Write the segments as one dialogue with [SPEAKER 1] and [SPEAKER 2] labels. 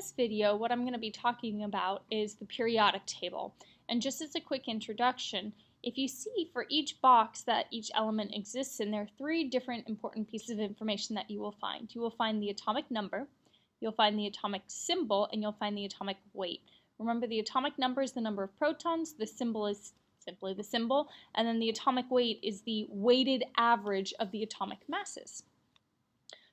[SPEAKER 1] this video, what I'm going to be talking about is the periodic table. And just as a quick introduction, if you see for each box that each element exists in, there are three different important pieces of information that you will find. You will find the atomic number, you'll find the atomic symbol, and you'll find the atomic weight. Remember, the atomic number is the number of protons, the symbol is simply the symbol, and then the atomic weight is the weighted average of the atomic masses.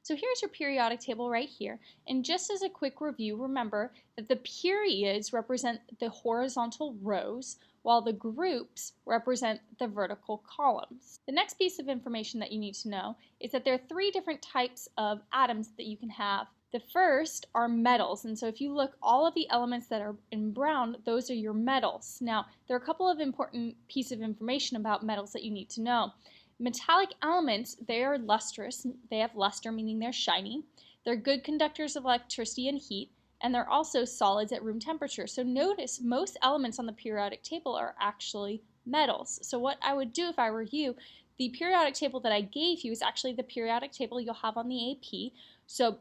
[SPEAKER 1] So here's your periodic table right here, and just as a quick review, remember that the periods represent the horizontal rows, while the groups represent the vertical columns. The next piece of information that you need to know is that there are three different types of atoms that you can have. The first are metals, and so if you look, all of the elements that are in brown, those are your metals. Now, there are a couple of important pieces of information about metals that you need to know. Metallic elements, they are lustrous. They have luster, meaning they're shiny. They're good conductors of electricity and heat, and they're also solids at room temperature. So notice most elements on the periodic table are actually metals. So what I would do if I were you, the periodic table that I gave you is actually the periodic table you'll have on the AP. So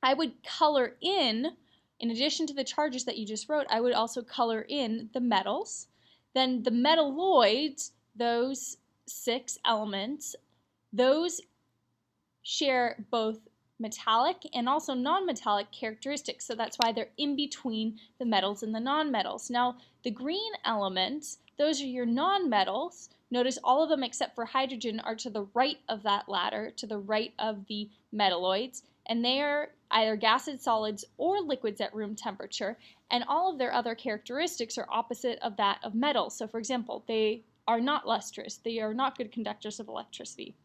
[SPEAKER 1] I would color in addition to the charges that you just wrote, I would also color in the metals. Then the metalloids, those 6 elements, those share both metallic and also non-metallic characteristics, so that's why they're in between the metals and the non-metals. Now, the green elements, those are your non-metals. Notice all of them except for hydrogen are to the right of that ladder, to the right of the metalloids, and they are either gases, solids, or liquids at room temperature, and all of their other characteristics are opposite of that of metals. So for example, they are not lustrous, they are not good conductors of electricity.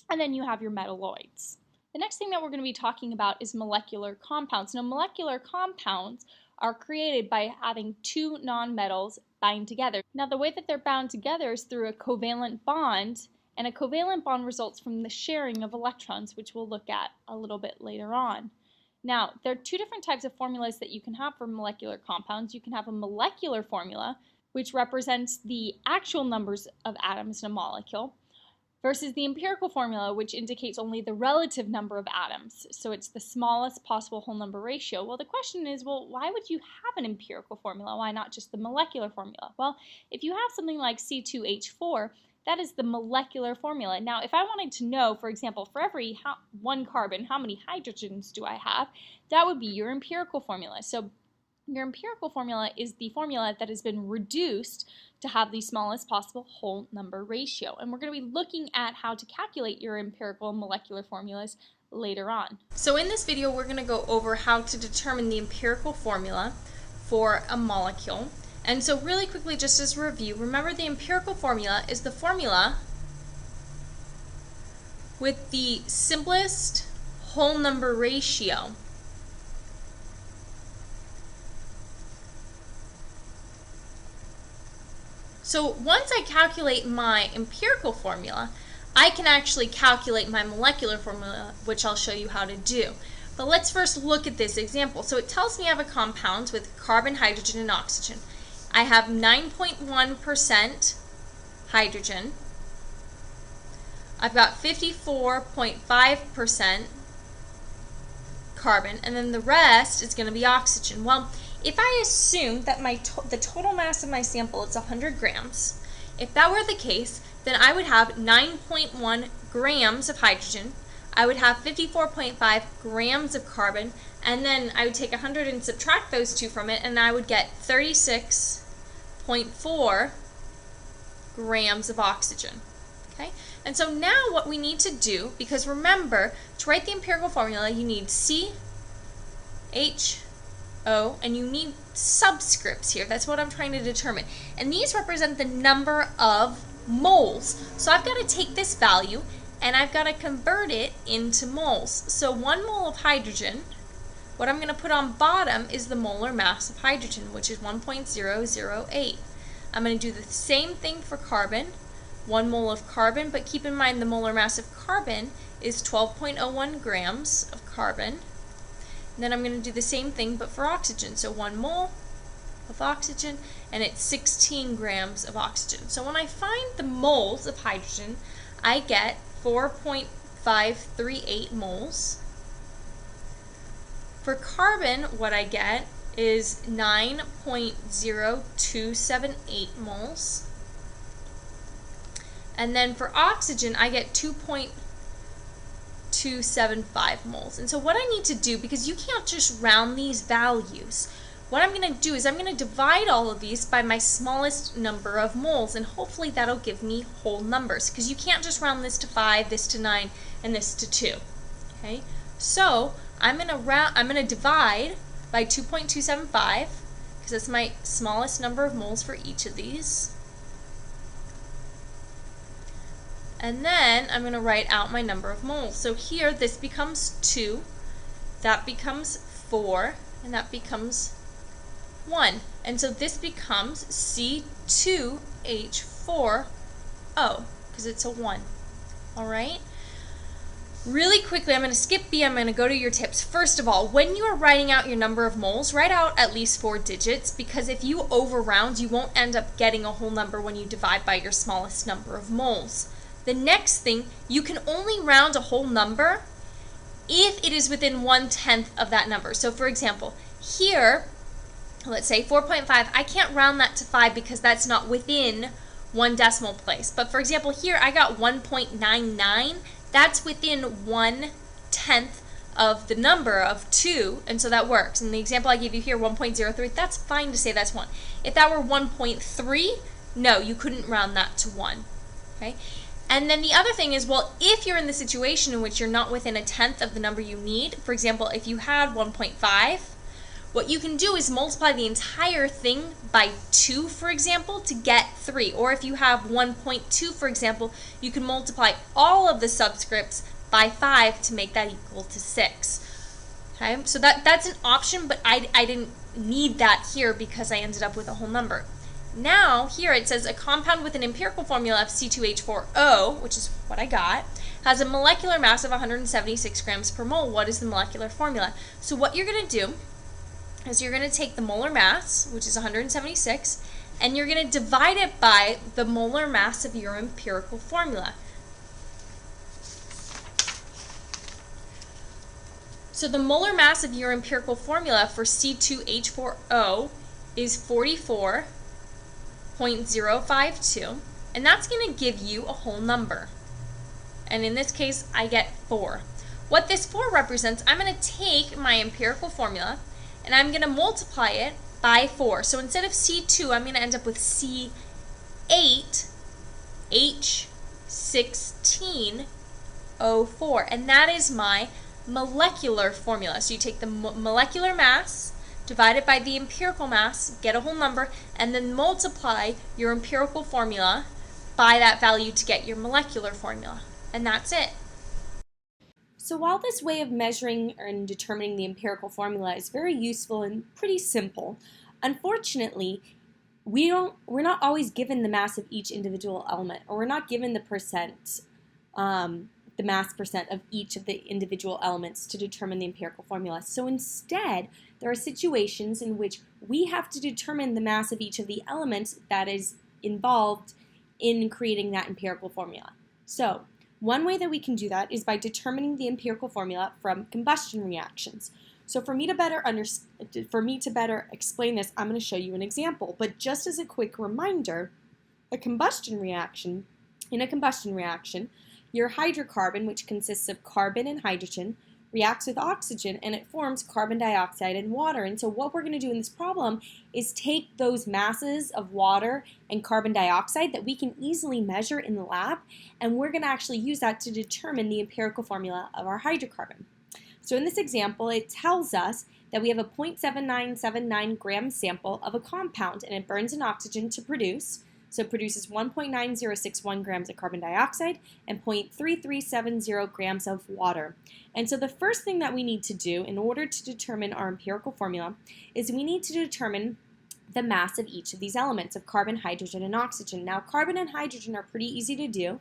[SPEAKER 1] And then you have your metalloids. The next thing that we're going to be talking about is molecular compounds. Now, molecular compounds are created by having 2 nonmetals bind together. Now, the way that they're bound together is through a covalent bond, and a covalent bond results from the sharing of electrons, which we'll look at a little bit later on. Now, there are 2 different types of formulas that you can have for molecular compounds. You can have a molecular formula, which represents the actual numbers of atoms in a molecule, versus the empirical formula, which indicates only the relative number of atoms. So it's the smallest possible whole number ratio. Well, the question is, well, why would you have an empirical formula? Why not just the molecular formula? Well, if you have something like C2H4, that is the molecular formula. Now, if I wanted to know, for example, for every 1 carbon, how many hydrogens do I have, that would be your empirical formula. So your empirical formula is the formula that has been reduced to have the smallest possible whole number ratio. And we're going to be looking at how to calculate your empirical and molecular formulas later on. So in this video, we're going to go over how to determine the empirical formula for a molecule. And so really quickly, just as a review, remember the empirical formula is the formula with the simplest whole number ratio. So once I calculate my empirical formula, I can actually calculate my molecular formula, which I'll show you how to do. But let's first look at this example. So it tells me I have a compound with carbon, hydrogen, and oxygen. I have 9.1% hydrogen. I've got 54.5% carbon, and then the rest is going to be oxygen. Well, if I assume that the total mass of my sample is 100 grams, if that were the case, then I would have 9.1 grams of hydrogen, I would have 54.5 grams of carbon, and then I would take 100 and subtract those 2 from it, and I would get 36.4 grams of oxygen. Okay? And so now what we need to do, because remember, to write the empirical formula, you need CHO, and you need subscripts here. That's what I'm trying to determine. And these represent the number of moles. So I've got to take this value and I've got to convert it into moles. So 1 mole of hydrogen, what I'm going to put on bottom is the molar mass of hydrogen, which is 1.008. I'm going to do the same thing for carbon, 1 mole of carbon, but keep in mind the molar mass of carbon is 12.01 grams of carbon. And then I'm going to do the same thing but for oxygen. So 1 mole of oxygen, and it's 16 grams of oxygen. So when I find the moles of hydrogen, I get 4.538 moles For carbon, what I get is 9.0278 moles. And then for oxygen, I get 2.275 moles. And so what I need to do, because you can't just round these values, what I'm going to do is I'm going to divide all of these by my smallest number of moles, and hopefully that'll give me whole numbers, because you can't just round this to 5, this to 9, and this to 2. Okay? So I'm going to divide by 2.275, because that's my smallest number of moles for each of these. And then I'm going to write out my number of moles. So here this becomes 2, that becomes 4, and that becomes 1. And so this becomes C2H4O, because it's a 1. Alright? Really quickly, I'm going to skip B, I'm going to go to your tips. First of all, when you are writing out your number of moles, write out at least 4 digits, because if you overround, you won't end up getting a whole number when you divide by your smallest number of moles. The next thing, you can only round a whole number if it is within 1/10 of that number. So for example, here, let's say 4.5, I can't round that to 5 because that's not within 1 decimal place. But for example, here I got 1.99, that's within 1/10 of the number of 2, and so that works. And the example I gave you here, 1.03, that's fine to say that's 1. If that were 1.3, no, you couldn't round that to 1. Okay? And then the other thing is, well, if you're in the situation in which you're not within 1/10 of the number you need, for example, if you had 1.5, what you can do is multiply the entire thing by 2, for example, to get 3. Or if you have 1.2, for example, you can multiply all of the subscripts by 5 to make that equal to 6. Okay, so that's an option, but I didn't need that here because I ended up with a whole number. Now, here it says a compound with an empirical formula of C2H4O, which is what I got, has a molecular mass of 176 grams per mole. What is the molecular formula? So what you're going to do is you're going to take the molar mass, which is 176, and you're going to divide it by the molar mass of your empirical formula. So the molar mass of your empirical formula for C2H4O is 44.052, and that's going to give you a whole number. And in this case, I get 4. What this 4 represents, I'm going to take my empirical formula and I'm going to multiply it by 4. So instead of C2, I'm going to end up with C8H16O4, and that is my molecular formula. So you take the molecular mass, divide it by the empirical mass, get a whole number, and then multiply your empirical formula by that value to get your molecular formula. And that's it.
[SPEAKER 2] So while this way of measuring and determining the empirical formula is very useful and pretty simple, unfortunately, we're not always given the mass of each individual element, or we're not given the percent, the mass percent of each of the individual elements to determine the empirical formula. So instead, there are situations in which we have to determine the mass of each of the elements that is involved in creating that empirical formula. So one way that we can do that is by determining the empirical formula from combustion reactions. So for me to better explain this, I'm going to show you an example. But just as a quick reminder, in a combustion reaction, your hydrocarbon, which consists of carbon and hydrogen, reacts with oxygen and it forms carbon dioxide and water. And so what we're going to do in this problem is take those masses of water and carbon dioxide that we can easily measure in the lab, and we're going to actually use that to determine the empirical formula of our hydrocarbon. So in this example, it tells us that we have a 0.7979 gram sample of a compound, and it burns an oxygen to produce. So it produces 1.9061 grams of carbon dioxide and 0.3370 grams of water. And so the first thing that we need to do in order to determine our empirical formula is we need to determine the mass of each of these elements of carbon, hydrogen, and oxygen. Now, carbon and hydrogen are pretty easy to do.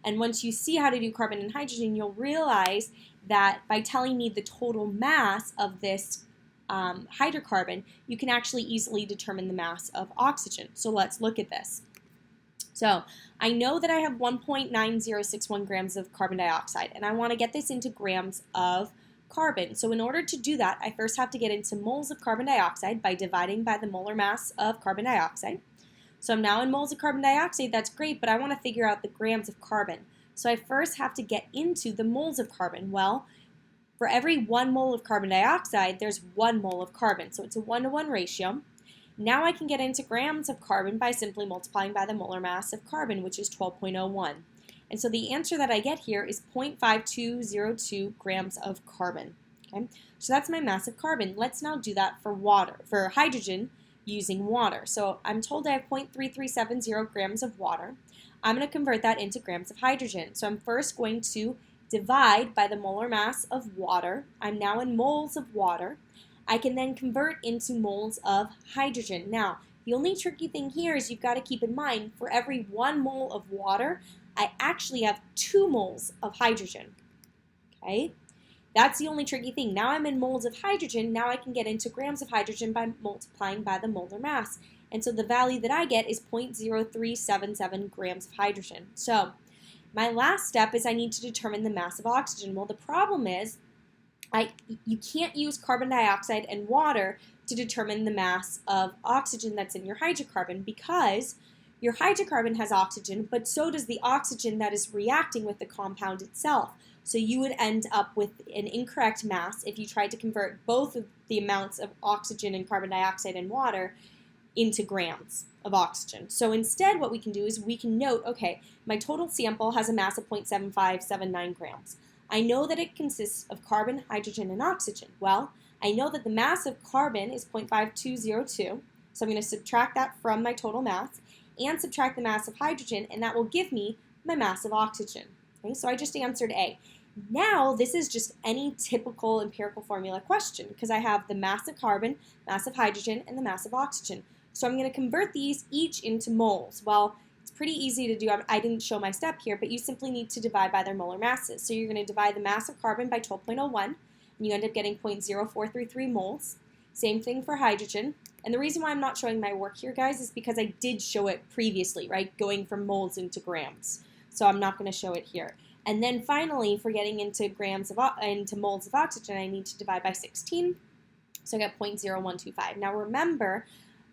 [SPEAKER 2] And once you see how to do carbon and hydrogen, you'll realize that by telling me the total mass of this hydrocarbon, you can actually easily determine the mass of oxygen. So let's look at this. So I know that I have 1.9061 grams of carbon dioxide, and I want to get this into grams of carbon. So in order to do that, I first have to get into moles of carbon dioxide by dividing by the molar mass of carbon dioxide. So I'm now in moles of carbon dioxide, that's great, but I want to figure out the grams of carbon. So I first have to get into the moles of carbon. Well, for every 1 mole of carbon dioxide, there's 1 mole of carbon. So it's a 1-to-1 ratio. Now I can get into grams of carbon by simply multiplying by the molar mass of carbon, which is 12.01. And so the answer that I get here is 0.5202 grams of carbon. Okay? So that's my mass of carbon. Let's now do that for hydrogen using water. So I'm told I have 0.3370 grams of water. I'm going to convert that into grams of hydrogen. So I'm first going to divide by the molar mass of water. I'm now in moles of water. I can then convert into moles of hydrogen. Now, the only tricky thing here is you've got to keep in mind, for every 1 mole of water, I actually have 2 moles of hydrogen. Okay? That's the only tricky thing. Now I'm in moles of hydrogen. Now I can get into grams of hydrogen by multiplying by the molar mass. And so the value that I get is 0.0377 grams of hydrogen. So my last step is I need to determine the mass of oxygen. Well, the problem is you can't use carbon dioxide and water to determine the mass of oxygen that's in your hydrocarbon, because your hydrocarbon has oxygen, but so does the oxygen that is reacting with the compound itself. So you would end up with an incorrect mass if you tried to convert both of the amounts of oxygen and carbon dioxide and water into grams of oxygen. So instead what we can do is we can note, okay, my total sample has a mass of 0.7579 grams. I know that it consists of carbon, hydrogen, and oxygen. Well, I know that the mass of carbon is 0.5202, so I'm going to subtract that from my total mass and subtract the mass of hydrogen, and that will give me my mass of oxygen. Okay, so I just answered A. Now, this is just any typical empirical formula question, because I have the mass of carbon, mass of hydrogen, and the mass of oxygen. So I'm going to convert these each into moles. Well, it's pretty easy to do. I didn't show my step here, but you simply need to divide by their molar masses. So you're going to divide the mass of carbon by 12.01, and you end up getting 0.0433 moles. Same thing for hydrogen. And the reason why I'm not showing my work here, guys, is because I did show it previously, right, going from moles into grams. So I'm not going to show it here. And then finally, for getting into moles of oxygen, I need to divide by 16. So I get 0.0125. Now remember,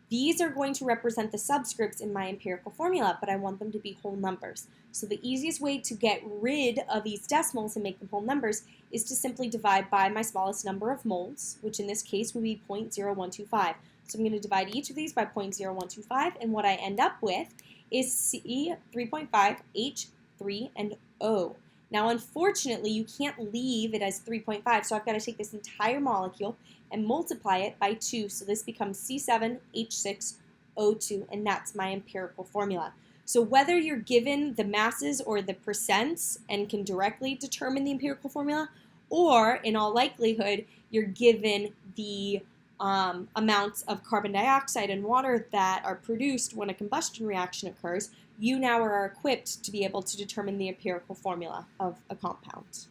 [SPEAKER 2] these are going to represent the subscripts in my empirical formula, but I want them to be whole numbers. So the easiest way to get rid of these decimals and make them whole numbers is to simply divide by my smallest number of moles, which in this case would be 0.0125. So I'm going to divide each of these by 0.0125, and what I end up with is C, 3.5, H, 3, and O. Now, unfortunately, you can't leave it as 3.5, so I've got to take this entire molecule and multiply it by 2. So this becomes C7H6O2, and that's my empirical formula. So whether you're given the masses or the percents and can directly determine the empirical formula, or in all likelihood, you're given the amounts of carbon dioxide and water that are produced when a combustion reaction occurs, you now are equipped to be able to determine the empirical formula of a compound.